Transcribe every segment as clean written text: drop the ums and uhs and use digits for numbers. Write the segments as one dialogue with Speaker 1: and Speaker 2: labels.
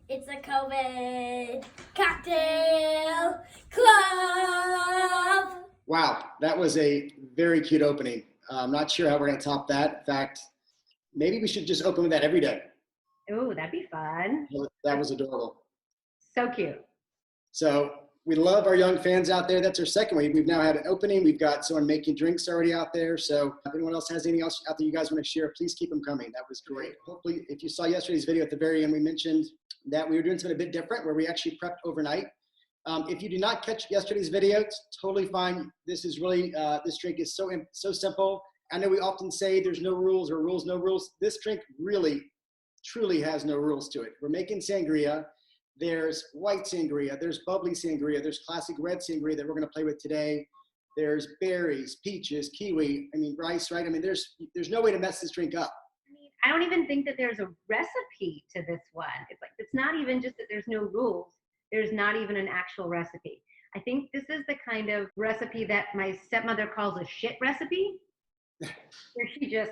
Speaker 1: It's a COVID cocktail club.
Speaker 2: Wow, that was a very cute opening. I'm not sure how we're going to top that. In fact, maybe we should just open with that every day.
Speaker 3: Oh, that'd be fun.
Speaker 2: That was adorable.
Speaker 3: So cute.
Speaker 2: So we love our young fans out there. That's our second week. We've now had an opening. We've got someone making drinks already out there. So if anyone else has anything else out there you guys want to share, please keep them coming. That was great. Hopefully, if you saw yesterday's video at the very end, we mentioned that we were doing something a bit different where we actually prepped overnight. If you did not catch yesterday's video, it's totally fine. This is really, this drink is so simple. I know we often say there's no rules or rules, no rules. This drink really, truly has no rules to it. We're making sangria. There's white sangria, there's bubbly sangria, there's classic red sangria that we're gonna play with today. There's berries, peaches, kiwi, I mean, rice, right? I mean, there's no way to mess this drink up.
Speaker 3: I don't even think that there's a recipe to this one. It's like, it's not even just that there's no rules. There's not even an actual recipe. I think this is the kind of recipe that my stepmother calls a shit recipe, where she just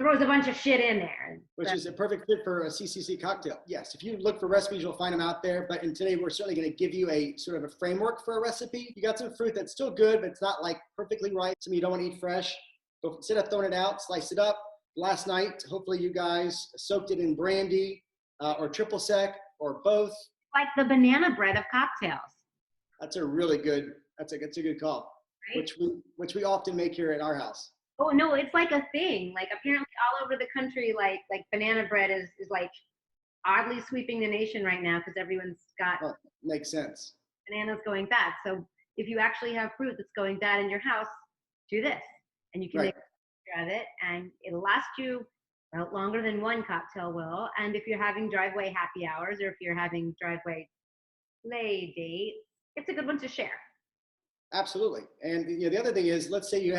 Speaker 3: throws a bunch of shit in there.
Speaker 2: Which is a perfect fit for a CCC cocktail. Yes, if you look for recipes, you'll find them out there. But today we're certainly gonna give you a sort of a framework for a recipe. You got some fruit that's still good, but it's not like perfectly ripe. Some you don't wanna eat fresh. But instead of throwing it out, slice it up. Last night, hopefully you guys soaked it in brandy or triple sec or both.
Speaker 3: Like the banana bread of cocktails.
Speaker 2: That's a really good, that's a good call,
Speaker 3: right?
Speaker 2: which we often make here at our house.
Speaker 3: Oh no, it's like a thing. Like apparently all over the country, like banana bread is like oddly sweeping the nation right now because everyone's got
Speaker 2: makes sense.
Speaker 3: Bananas going bad. So if you actually have fruit that's going bad in your house, do this, and you can make a of it, and it'll last you about longer than one cocktail will. And if you're having driveway happy hours, or if you're having driveway play dates, it's a good one to share.
Speaker 2: Absolutely. And you know, the other thing is, let's say you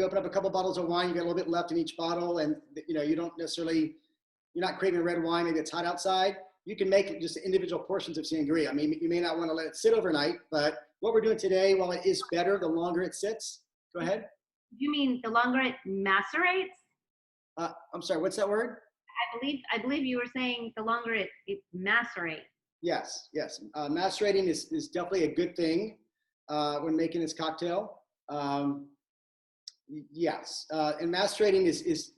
Speaker 2: open up a couple bottles of wine, you got a little bit left in each bottle, and you know, you don't necessarily, you're not craving red wine, maybe it's hot outside. You can make just individual portions of sangria. I mean, you may not want to let it sit overnight, but what we're doing today, while it is better, the longer it sits. Go ahead.
Speaker 3: You mean the longer it macerates?
Speaker 2: I'm sorry, what's that word?
Speaker 3: I believe you were saying the longer it macerates.
Speaker 2: Yes. Macerating is definitely a good thing when making this cocktail. Yes, and macerating is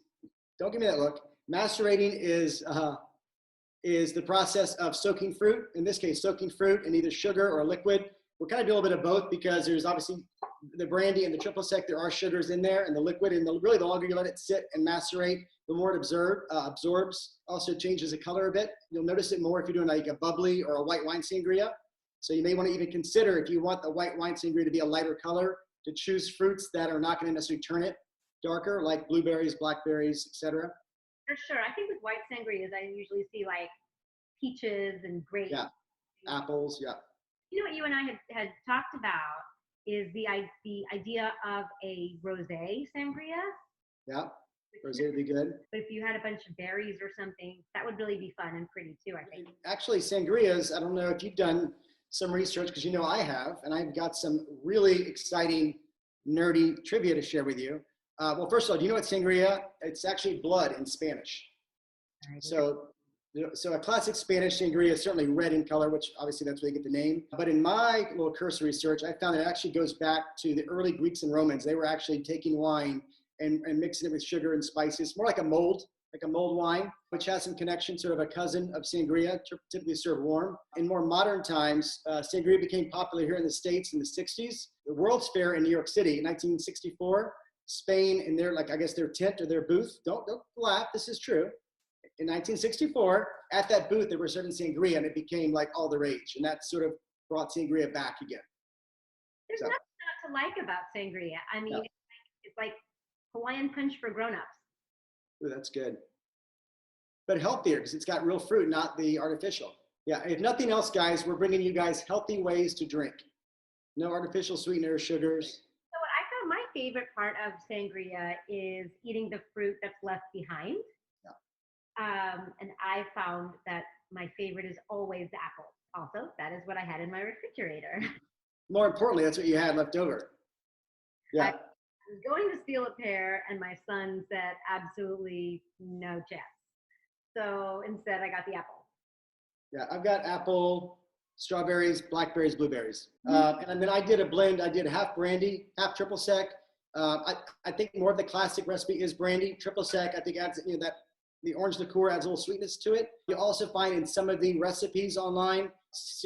Speaker 2: don't give me that look. Macerating is the process of soaking fruit. In this case, soaking fruit in either sugar or liquid. We're kind of doing a little bit of both because there's obviously the brandy and the triple sec. There are sugars in there, and the liquid. And really, the longer you let it sit and macerate, the more it absorbs. Also changes the color a bit. You'll notice it more if you're doing like a bubbly or a white wine sangria. So you may want to even consider, if you want the white wine sangria to be a lighter color, to choose fruits that are not going to necessarily turn it darker, like blueberries, blackberries, etc.
Speaker 3: For sure. I think with white sangrias, I usually see like peaches and grapes.
Speaker 2: Yeah, apples, yeah.
Speaker 3: You know what you and I had talked about is the idea of a rosé sangria.
Speaker 2: Yeah, rosé would be good.
Speaker 3: But if you had a bunch of berries or something, that would really be fun and pretty too, I think.
Speaker 2: Actually, sangrias, I don't know if you've done some research, because you know I have, and I've got some really exciting, nerdy trivia to share with you. Well, first of all, do you know what sangria? It's actually blood in Spanish. So a classic Spanish sangria is certainly red in color, which obviously that's where they get the name. But in my little cursory research, I found that it actually goes back to the early Greeks and Romans. They were actually taking wine and mixing it with sugar and spices, more like a mold wine, which has some connection, sort of a cousin of sangria, typically served warm. In more modern times, sangria became popular here in the States in the 60s. The World's Fair in New York City in 1964, Spain in their, like, I guess their tent or their booth, don't laugh, this is true. In 1964, at that booth, they were serving sangria, and it became like all the rage. And that sort of brought sangria back again.
Speaker 3: There's nothing not to like about sangria. I mean, it's like Hawaiian punch for grown-ups.
Speaker 2: Ooh, that's good. But healthier, because it's got real fruit, not the artificial. Yeah, if nothing else, guys, we're bringing you guys healthy ways to drink. No artificial sweeteners, sugars.
Speaker 3: So what I found my favorite part of sangria is eating the fruit that's left behind. And I found that my favorite is always the apple. Also, that is what I had in my refrigerator.
Speaker 2: More importantly, that's what you had left over. Yeah.
Speaker 3: I was going to steal a pear, and my son said absolutely no chance. So instead, I got the apple.
Speaker 2: Yeah, I've got apple, strawberries, blackberries, blueberries. And then I did a blend. I did half brandy, half triple sec. I think more of the classic recipe is brandy. Triple sec, I think adds, that the orange liqueur adds a little sweetness to it. You also find in some of the recipes online,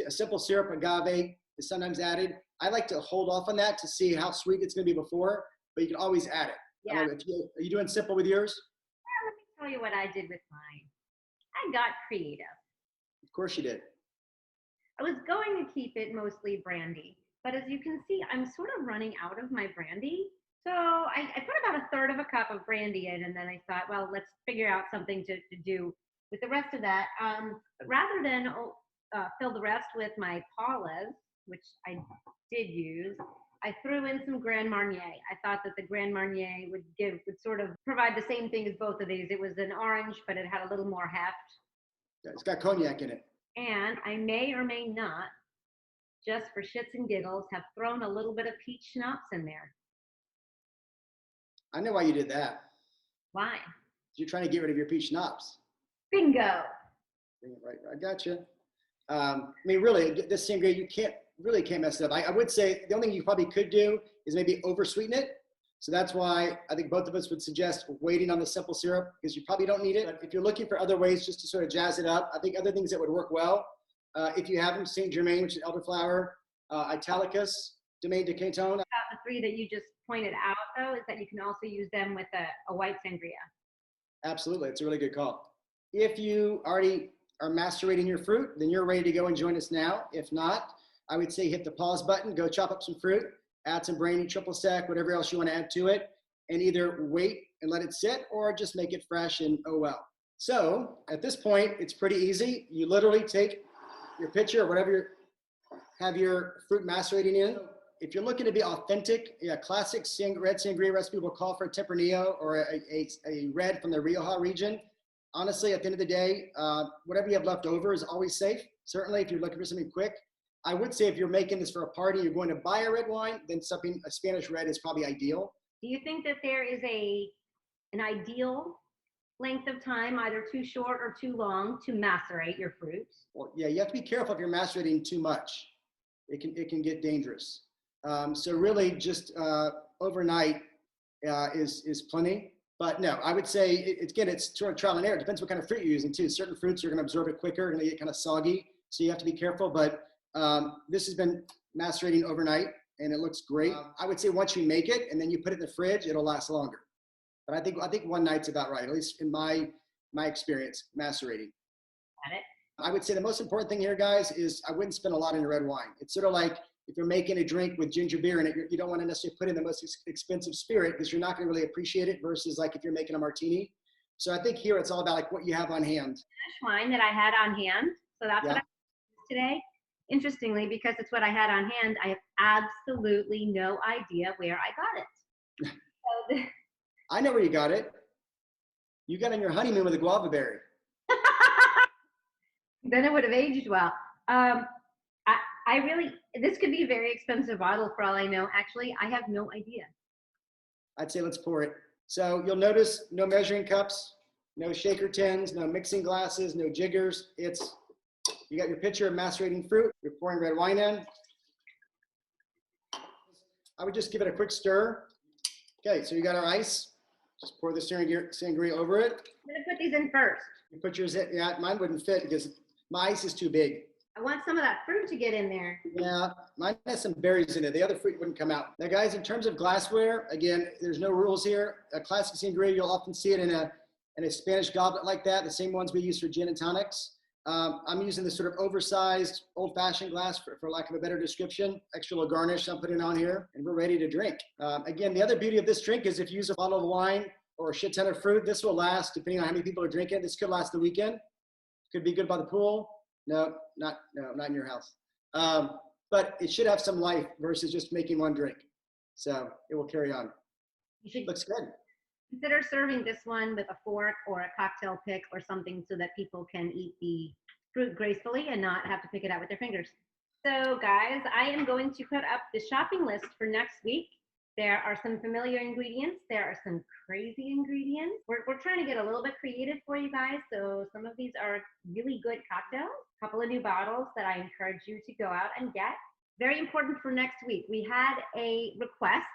Speaker 2: a simple syrup agave is sometimes added. I like to hold off on that to see how sweet it's going to be before, but you can always add it.
Speaker 3: Yeah.
Speaker 2: Are you doing simple with yours?
Speaker 3: Well, let me tell you what I did with mine. I got creative.
Speaker 2: Of course you did.
Speaker 3: I was going to keep it mostly brandy, but as you can see, I'm sort of running out of my brandy. So I put about a third of a cup of brandy in, and then I thought, well, let's figure out something to do with the rest of that. But rather than fill the rest with my Paula's, which I did use, I threw in some Grand Marnier. I thought that the Grand Marnier would sort of provide the same thing as both of these. It was an orange, but it had a little more heft.
Speaker 2: Yeah, it's got cognac in it.
Speaker 3: And I may or may not, just for shits and giggles, have thrown a little bit of peach schnapps in there.
Speaker 2: I know why you did that.
Speaker 3: Why?
Speaker 2: You're trying to get rid of your peach schnapps.
Speaker 3: Bingo.
Speaker 2: Right, I got you. I mean, really, this sangria, you can't mess it up. I would say the only thing you probably could do is maybe over-sweeten it. So that's why I think both of us would suggest waiting on the simple syrup, because you probably don't need it. But if you're looking for other ways just to sort of jazz it up, I think other things that would work well, if you have them, Saint Germain, which is elderflower, Italicus, Domaine de Canton.
Speaker 3: About the three that you just pointed out, though, is that you can also use them with a white sangria.
Speaker 2: Absolutely, it's a really good call. If you already are macerating your fruit, then you're ready to go and join us now. If not, I would say hit the pause button, go chop up some fruit, add some brandy, triple sec, whatever else you want to add to it, and either wait and let it sit or just make it fresh and oh well. So at this point, it's pretty easy. You literally take your pitcher or whatever you have your fruit macerating in. If you're looking to be authentic, classic red sangria recipe will call for a Tempranillo or a red from the Rioja region. Honestly, at the end of the day, whatever you have left over is always safe. Certainly, if you're looking for something quick. I would say if you're making this for a party, you're going to buy a red wine, then a Spanish red is probably ideal.
Speaker 3: Do you think that there is an ideal length of time, either too short or too long, to macerate your fruits?
Speaker 2: Well, yeah, you have to be careful if you're macerating too much. It can get dangerous. So really just overnight is plenty. But no, I would say, it's sort of trial and error. It depends what kind of fruit you're using too. Certain fruits are going to absorb it quicker, going to get kind of soggy. So you have to be careful. But this has been macerating overnight and it looks great. I would say once you make it and then you put it in the fridge, it'll last longer. But I think one night's about right, at least in my experience macerating.
Speaker 3: Got it.
Speaker 2: I would say the most important thing here, guys, is I wouldn't spend a lot on your red wine. It's sort of like if you're making a drink with ginger beer in it, you don't want to necessarily put in the most expensive spirit because you're not going to really appreciate it versus like if you're making a martini. So I think here it's all about like what you have on hand.
Speaker 3: Wine that I had on hand. So that's what I used today. Interestingly, because it's what I had on hand, I have absolutely no idea where I got it.
Speaker 2: I know where you got it. You got on your honeymoon with a guava berry.
Speaker 3: Then it would have aged well. I really, this could be a very expensive bottle for all I know. Actually, I have no idea.
Speaker 2: I'd say let's pour it. So you'll notice no measuring cups, no shaker tins, no mixing glasses, no jiggers. You got your pitcher of macerating fruit. You're pouring red wine in. I would just give it a quick stir. Okay, so you got our ice. Just pour the sangria over it.
Speaker 3: I'm gonna put these in first.
Speaker 2: You put yours in. Yeah, mine wouldn't fit because my ice is too big.
Speaker 3: I want some of that fruit to get in there.
Speaker 2: Yeah, mine has some berries in it. The other fruit wouldn't come out. Now, guys, in terms of glassware, again, there's no rules here. A classic sangria, you'll often see it in a Spanish goblet like that, the same ones we use for gin and tonics. I'm using this sort of oversized, old-fashioned glass for lack of a better description. Extra little garnish I'm putting on here, and we're ready to drink. Again, the other beauty of this drink is if you use a bottle of wine or a shit ton of fruit, this will last, depending on how many people are drinking. This could last the weekend. Could be good by the pool. No, not in your house. But it should have some life versus just making one drink. So it will carry on. Looks good.
Speaker 3: Consider serving this one with a fork or a cocktail pick or something so that people can eat the fruit gracefully and not have to pick it out with their fingers. So guys, I am going to put up the shopping list for next week. There are some familiar ingredients. There are some crazy ingredients. We're trying to get a little bit creative for you guys. So some of these are really good cocktails. A couple of new bottles that I encourage you to go out and get. Very important for next week. We had a request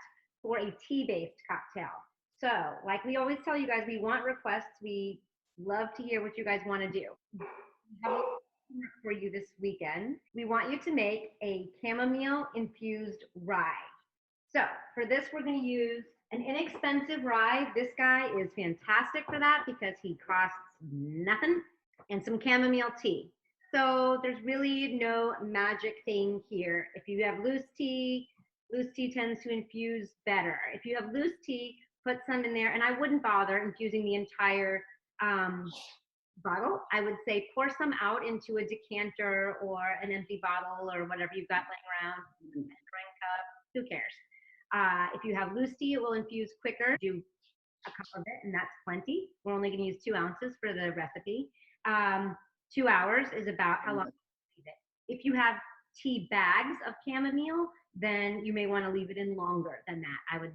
Speaker 3: for a tea-based cocktail. So like we always tell you guys, we want requests. We love to hear what you guys want to do. We have a homework for you this weekend. We want you to make a chamomile infused rye. So for this, we're going to use an inexpensive rye. This guy is fantastic for that because he costs nothing, and some chamomile tea. So there's really no magic thing here. If you have loose tea tends to infuse better. If you have loose tea, put some in there, and I wouldn't bother infusing the entire bottle. I would say pour some out into a decanter or an empty bottle or whatever you've got laying around, a drink cup, who cares? If you have loose tea, it will infuse quicker. Do a cup of it, and that's plenty. We're only going to use 2 ounces for the recipe. 2 hours is about how long you leave it. If you have tea bags of chamomile, then you may want to leave it in longer than that. I would,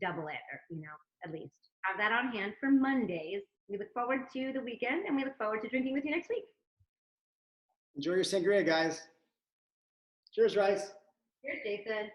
Speaker 3: double it, or, at least. Have that on hand for Mondays. We look forward to the weekend, and we look forward to drinking with you next week.
Speaker 2: Enjoy your sangria, guys. Cheers, Rysse.
Speaker 3: Cheers, Jason.